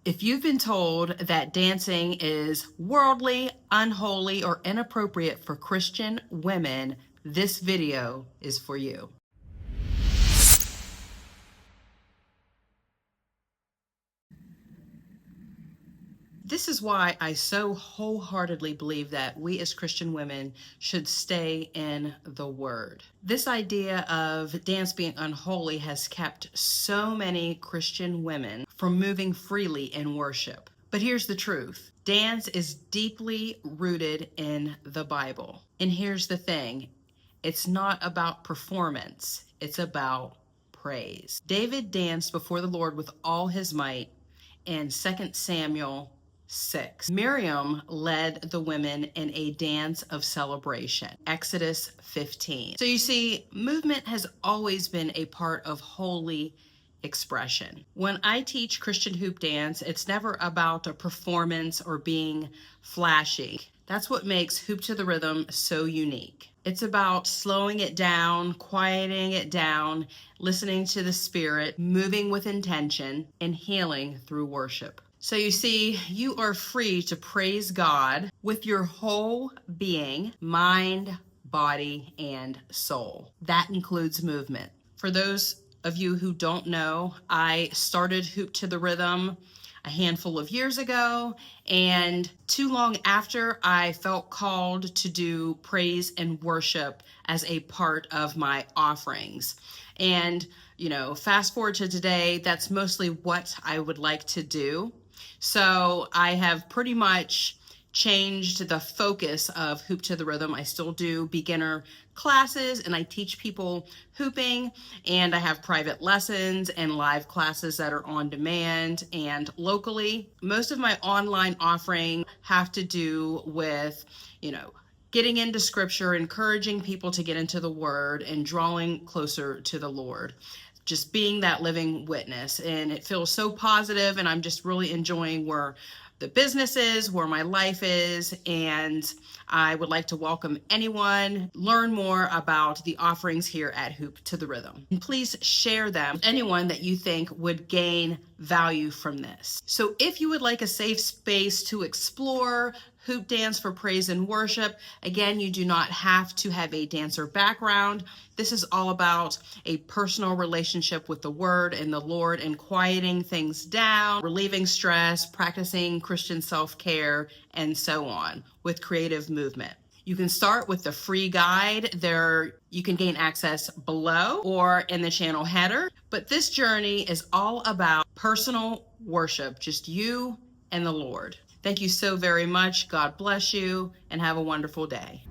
If you've been told that dancing is worldly, unholy, or inappropriate for Christian women, this video is for you. This is why I so wholeheartedly believe that we as Christian women should stay in the Word. This idea of dance being unholy has kept so many Christian women from moving freely in worship. But here's the truth. Dance is deeply rooted in the Bible. And here's the thing. It's not about performance. It's about praise. David danced before the Lord with all his might in 2 Samuel 6. Miriam led the women in a dance of celebration, Exodus 15. So you see, movement has always been a part of holy expression. When I teach Christian hoop dance, it's never about a performance or being flashy. That's what makes Hoop to the Rhythm so unique. It's about slowing it down, quieting it down, listening to the Spirit, moving with intention, and healing through worship. So you see, you are free to praise God with your whole being, mind, body, and soul. That includes movement. For those of you who don't know, I started Hoop to the Rhythm a handful of years ago, and too long after, I felt called to do praise and worship as a part of my offerings. And, fast forward to today, that's mostly what I would like to do. So I have pretty much changed the focus of Hoop to the Rhythm. I still do beginner classes and I teach people hooping, and I have private lessons and live classes that are on demand and locally. Most of my online offerings have to do with, getting into scripture, encouraging people to get into the Word, and drawing closer to the Lord. Just being that living witness. And it feels so positive, and I'm just really enjoying where the business is, where my life is, and I would like to welcome anyone, learn more about the offerings here at Hoop to the Rhythm. And please share them with anyone that you think would gain value from this. So if you would like a safe space to explore hoop dance for praise and worship, again, you do not have to have a dancer background. This is all about a personal relationship with the Word and the Lord, and quieting things down, relieving stress, practicing Christian self-care, and so on with creative movement. You can start with the free guide. There you can gain access below or in the channel header. But this journey is all about personal worship, just you and the Lord. Thank you so very much. God bless you and have a wonderful day.